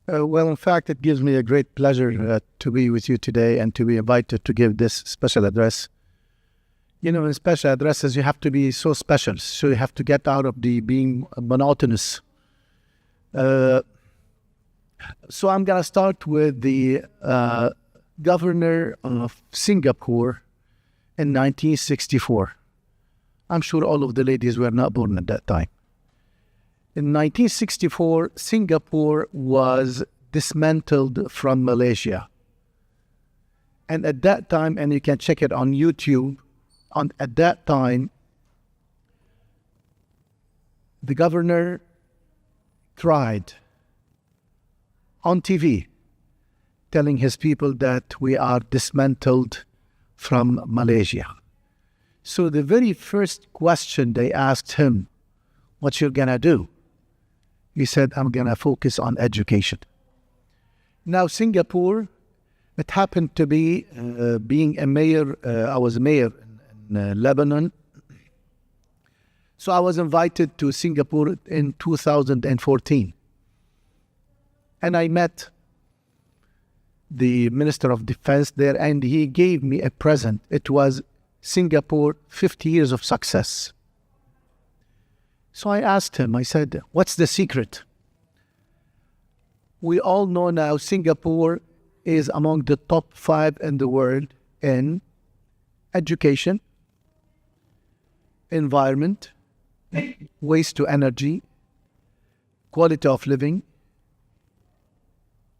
Well, in fact, it gives me a great pleasure to be with you today and to be invited to give this special address. You know, in special addresses, you have to be so special. So you have to get out of the being monotonous. So I'm going to start with the governor of Singapore in 1964. I'm sure all of the ladies were not born at that time. In 1964, Singapore was dismantled from Malaysia. And at that time, and you can check it on YouTube, at that time, the governor cried on TV, telling his people that we are dismantled from Malaysia. So the very first question they asked him, what you gonna do? He said, I'm gonna focus on education. Now Singapore, it happened to be being a mayor, I was a mayor in Lebanon. So I was invited to Singapore in 2014. And I met the Minister of Defense there, and he gave me a present. It was Singapore 50 years of success. So I asked him, I said, what's the secret? We all know now Singapore is among the top 5 in the world in education, environment, waste to energy, quality of living,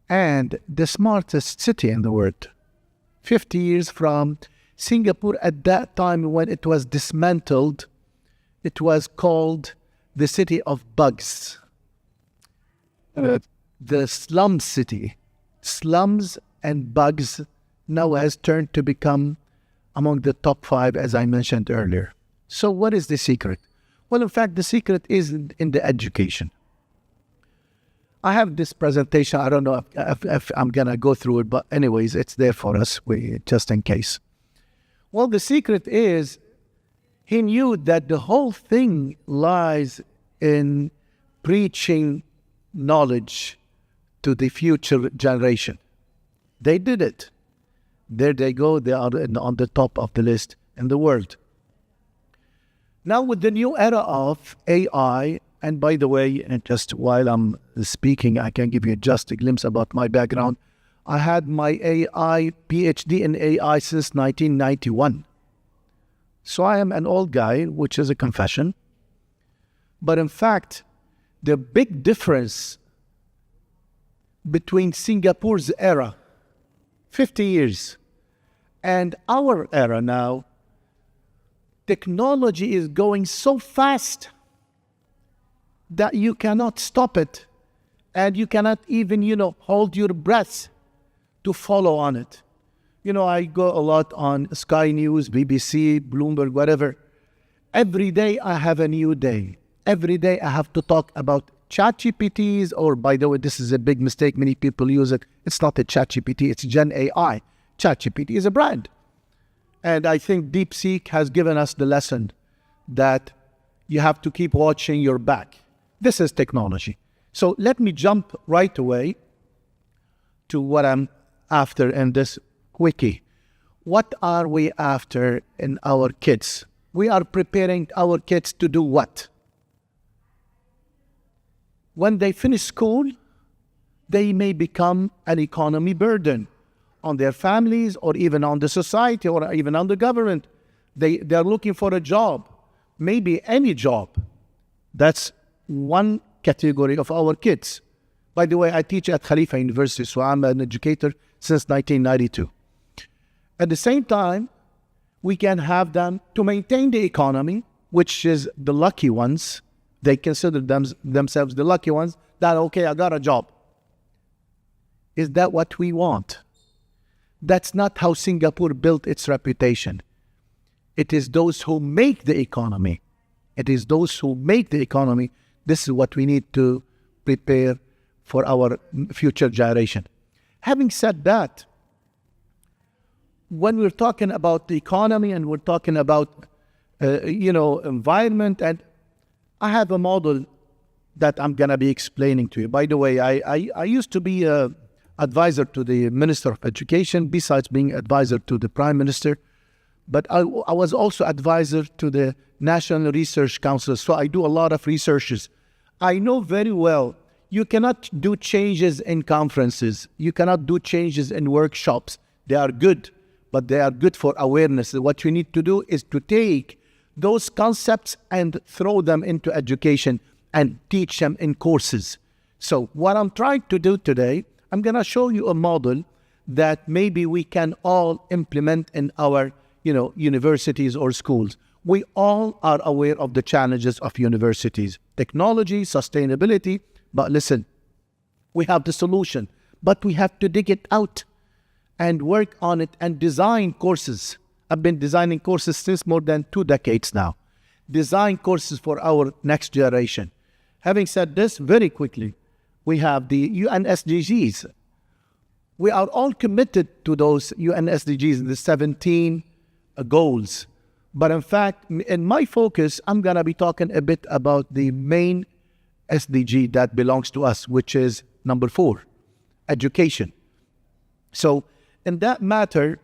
and the smartest city in the world. 50 years from Singapore, at that time when it was dismantled, it was called the city of bugs. The slum city. Slums and bugs now has turned to become among the top 5, as I mentioned earlier. So what is the secret? Well, in fact, the secret is in the education. I have this presentation. I don't know if I'm going to go through it, but anyways, it's there for us, just in case. Well, the secret is he knew that the whole thing lies in preaching knowledge to the future generation. They did it. There they go. They are on the top of the list in the world. Now with the new era of AI, and by the way, just while I'm speaking, I can give you just a glimpse about my background. I had my AI PhD in AI since 1991. So I am an old guy, which is a confession. But in fact, the big difference between Singapore's era, 50 years, and our era now, technology is going so fast that you cannot stop it. And you cannot even, hold your breath to follow on it. I go a lot on Sky News, BBC, Bloomberg, whatever. Every day I have a new day. Every day I have to talk about ChatGPTs, or by the way, this is a big mistake. Many people use it. It's not a ChatGPT, it's Gen AI. ChatGPT is a brand. And I think DeepSeek has given us the lesson that you have to keep watching your back. This is technology. So let me jump right away to what I'm after in this quickie. What are we after in our kids? We are preparing our kids to do what? When they finish school, they may become an economy burden on their families, or even on the society, or even on the government. They're looking for a job, maybe any job. That's one category of our kids. By the way, I teach at Khalifa University, so I'm an educator since 1992. At the same time, we can have them to maintain the economy, which is the lucky ones. They consider themselves the lucky ones that, okay, I got a job. Is that what we want? That's not how Singapore built its reputation. It is those who make the economy. It is those who make the economy. This is what we need to prepare for our future generation. Having said that, when we're talking about the economy and we're talking about, environment, and I have a model that I'm going to be explaining to you. By the way, I used to be an advisor to the Minister of Education, besides being advisor to the Prime Minister. But I was also advisor to the National Research Council, so I do a lot of researches. I know very well you cannot do changes in conferences. You cannot do changes in workshops. They are good, but they are good for awareness. What you need to do is to take those concepts and throw them into education and teach them in courses. So what I'm trying to do today, I'm going to show you a model that maybe we can all implement in our universities or schools. We all are aware of the challenges of universities, technology, sustainability. But listen, we have the solution, but we have to dig it out and work on it and design courses. I've been designing courses since more than 2 decades now. Design courses for our next generation. Having said this, very quickly, we have the UN SDGs. We are all committed to those UN SDGs, the 17 goals. But in fact, in my focus, I'm going to be talking a bit about the main SDG that belongs to us, which is number 4, education. So in that matter,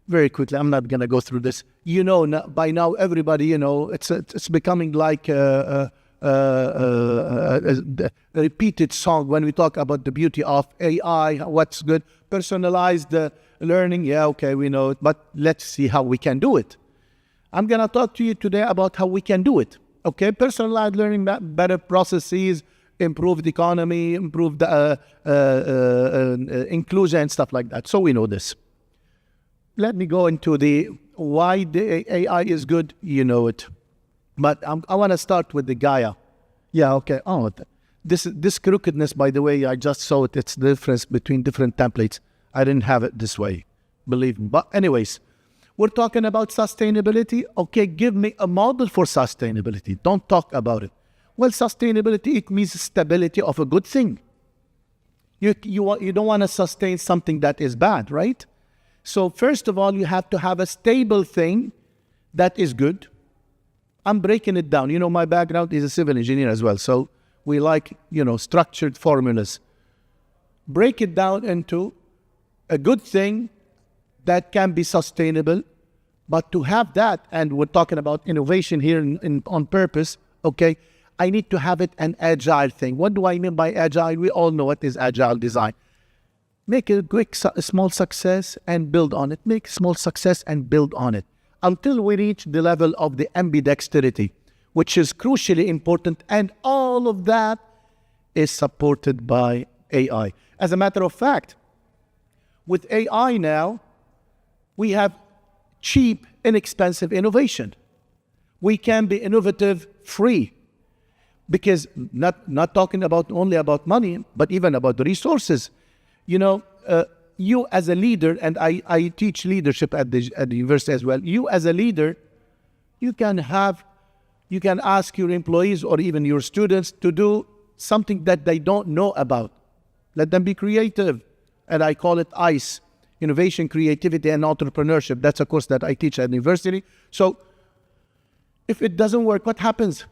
very quickly, I'm not going to go through this. By now, everybody, it's becoming like a repeated song when we talk about the beauty of AI, what's good, personalized learning. Yeah, okay, we know it, but let's see how we can do it. I'm going to talk to you today about how we can do it. Okay, personalized learning, better processes, improved economy, improved inclusion and stuff like that. So we know this. Let me go into why the AI is good. You know it. But I want to start with the GAIA. Yeah, okay. Oh, this crookedness, by the way, I just saw it. It's the difference between different templates. I didn't have it this way, believe me. But anyways, we're talking about sustainability. Okay, give me a model for sustainability. Don't talk about it. Well, sustainability, it means stability of a good thing. You don't want to sustain something that is bad, right? So first of all, you have to have a stable thing that is good. I'm breaking it down. My background is a civil engineer as well. So we like, structured formulas. Break it down into a good thing that can be sustainable. But to have that, and we're talking about innovation here on purpose, okay, I need to have it an agile thing. What do I mean by agile? We all know what is agile design. Make a quick, small success and build on it. Make small success and build on it until we reach the level of the ambidexterity, which is crucially important. And all of that is supported by AI. As a matter of fact, with AI now, we have cheap, inexpensive innovation. We can be innovative free because not talking about only about money, but even about the resources. You as a leader, and I teach leadership at the university as well. You as a leader, you can ask your employees or even your students to do something that they don't know about. Let them be creative. And I call it ICE, Innovation, Creativity, and Entrepreneurship. That's a course that I teach at the university. So if it doesn't work, what happens?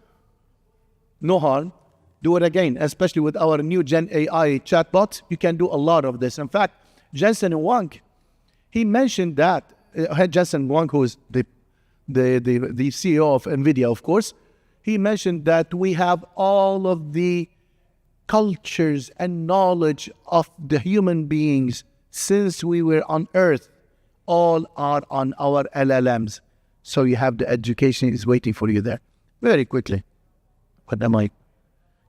No harm. Do it again, especially with our new Gen AI chatbots. You can do a lot of this. In fact, Jensen Huang, he mentioned that, Jensen Huang, who is the CEO of NVIDIA, of course, he mentioned that we have all of the cultures and knowledge of the human beings since we were on Earth, all are on our LLMs. So you have the education is waiting for you there. Very quickly. What am I?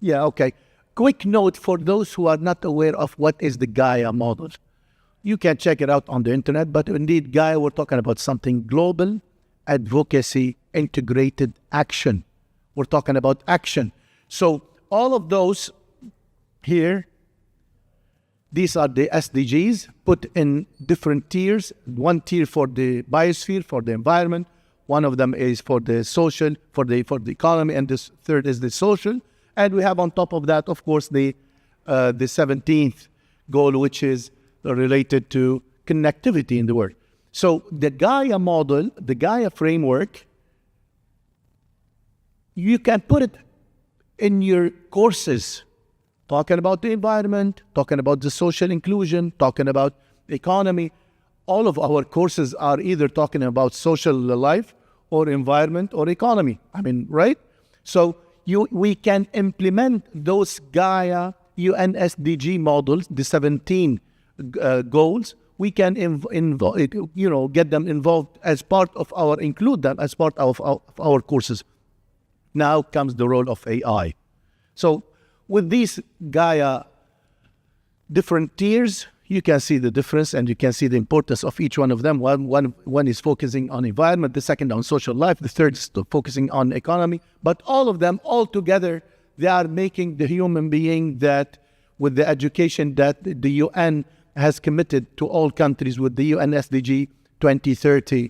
Yeah, okay. Quick note for those who are not aware of what is the GAIA model. You can check it out on the internet, but indeed, GAIA, we're talking about something global, advocacy, integrated action. We're talking about action. So all of those here, these are the SDGs put in different tiers. One tier for the biosphere, for the environment. One of them is for the social, for the economy, and this third is the social. And we have on top of that, of course, the 17th goal, which is related to connectivity in the world. So the GAIA model, the GAIA framework, you can put it in your courses, talking about the environment, talking about the social inclusion, talking about the economy. All of our courses are either talking about social life or environment or economy. I mean, right? So we can implement those GAIA UN SDG models, the 17 goals. We can get them involved as part of include them as part of our courses. Now comes the role of AI. So with these GAIA different tiers, you can see the difference and you can see the importance of each one of them. One is focusing on environment, the second on social life, the third is focusing on economy. But all of them, all together, they are making the human being that with the education that the UN has committed to all countries with the UN SDG 2030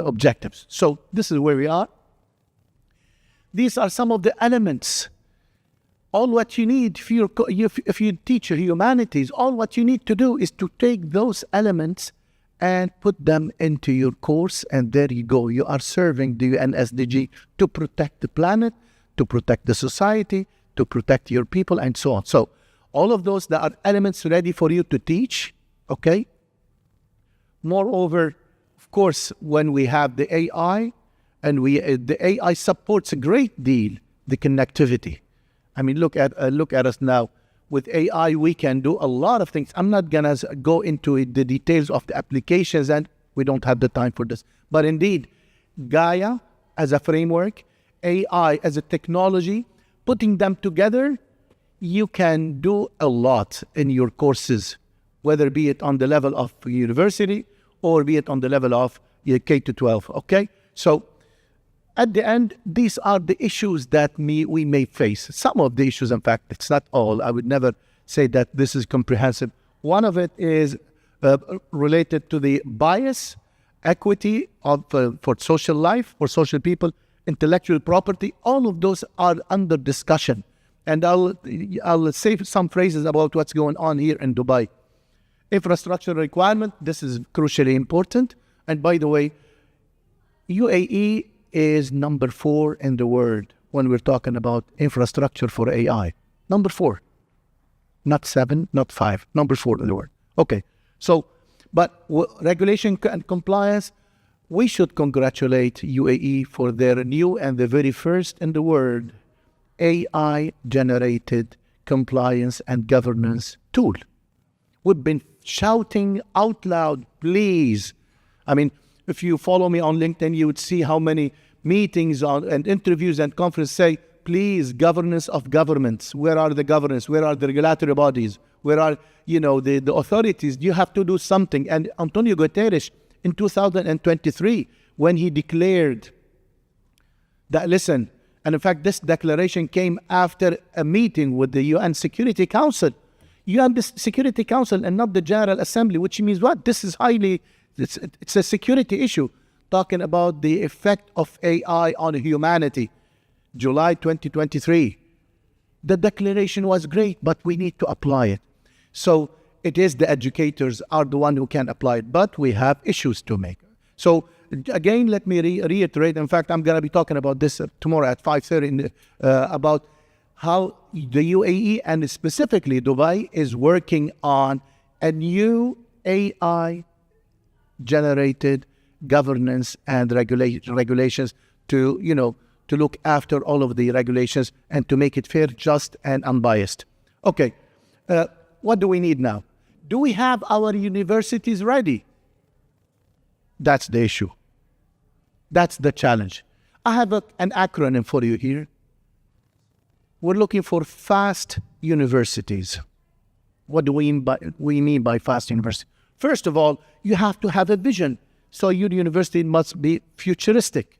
objectives. So this is where we are. These are some of the elements. All what you need, if you teach humanities, all what you need to do is to take those elements and put them into your course, and there you go. You are serving the UN SDG to protect the planet, to protect the society, to protect your people, and so on. So all of those, there are elements ready for you to teach, okay? Moreover, of course, when we have the AI, and the AI supports a great deal the connectivity. I mean, look at us now. With AI, we can do a lot of things. I'm not gonna go into the details of the applications, and we don't have the time for this. But indeed, GAIA as a framework, AI as a technology, putting them together, you can do a lot in your courses, whether be it on the level of university or be it on the level of K to 12, okay? So at the end, these are the issues that we may face. Some of the issues, in fact, it's not all. I would never say that this is comprehensive. One of it is related to the bias, equity for social life, for social people, intellectual property. All of those are under discussion. And I'll say some phrases about what's going on here in Dubai. Infrastructure requirement, this is crucially important. And by the way, UAE is number 4 in the world when we're talking about infrastructure for AI. Number 4. Not 7, not 5. Number 4 in the world. Okay. So, but regulation and compliance, we should congratulate UAE for their new and the very first in the world AI-generated compliance and governance tool. We've been shouting out loud, please. I mean, if you follow me on LinkedIn, you would see how many meetings and interviews and conferences say, please, governance of governments. Where are the governance? Where are the regulatory bodies? Where are, the authorities? You have to do something. And Antonio Guterres, in 2023, when he declared that, listen, and in fact, this declaration came after a meeting with the UN Security Council. UN Security Council and not the General Assembly, which means what? This is it's a security issue, talking about the effect of AI on humanity. July 2023. The declaration was great, but we need to apply it. So it is the educators are the one who can apply it, but we have issues to make. So again, let me reiterate. In fact, I'm going to be talking about this tomorrow at 5:30 about how the UAE and specifically Dubai is working on a new AI-generated governance and regulations to, to look after all of the regulations and to make it fair, just, and unbiased. Okay, what do we need now? Do we have our universities ready? That's the issue. That's the challenge. I have an acronym for you here. We're looking for fast universities. What do we mean by fast university? First of all, you have to have a vision. So your university must be futuristic,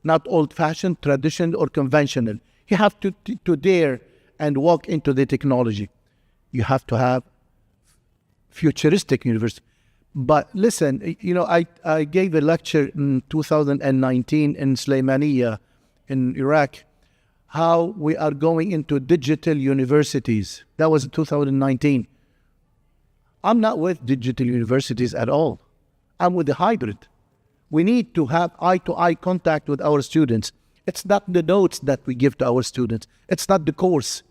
not old-fashioned, traditional, or conventional. You have to dare and walk into the technology. You have to have futuristic university. But listen, I gave a lecture in 2019 in Sulaimaniya in Iraq, how we are going into digital universities. That was in 2019. I'm not with digital universities at all. I'm with the hybrid. We need to have eye-to-eye contact with our students. It's not the notes that we give to our students. It's not the course.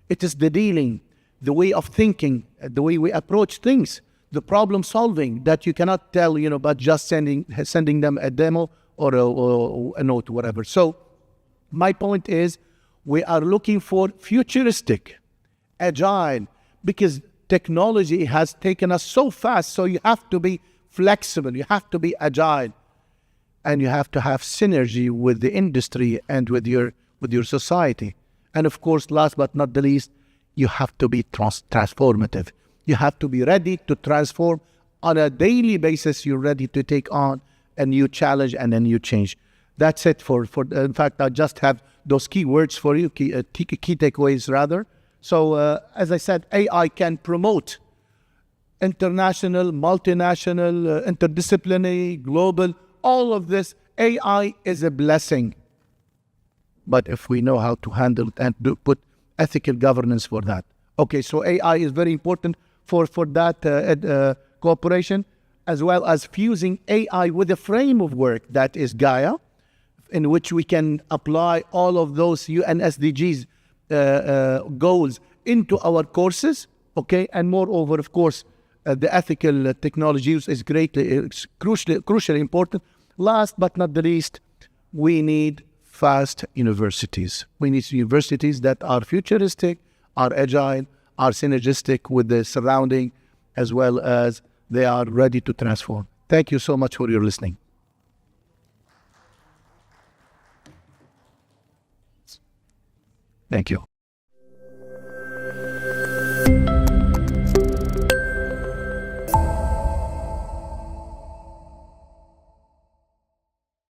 It is the dealing, the way of thinking, the way we approach things, the problem solving that you cannot tell, by just sending them a demo or a note, whatever. So my point is, we are looking for futuristic, agile, because technology has taken us so fast. So you have to be flexible, you have to be agile, and you have to have synergy with the industry and with your society. And of course, last but not the least, you have to be transformative. You have to be ready to transform on a daily basis. You're ready to take on a new challenge and a new change. That's it for in fact, I just have those key words for you, key takeaways rather. So as I said, AI can promote international, multinational, interdisciplinary, global, all of this. AI is a blessing. But if we know how to handle it and put ethical governance for that. Okay, so AI is very important for that cooperation, as well as fusing AI with a frame of work that is GAIA, in which we can apply all of those UN SDGs goals into our courses, okay? And moreover, of course, the ethical technology use is crucially important. Last but not the least, we need fast universities. We need universities that are futuristic, are agile, are synergistic with the surrounding, as well as they are ready to transform. Thank you so much for your listening. Thank you.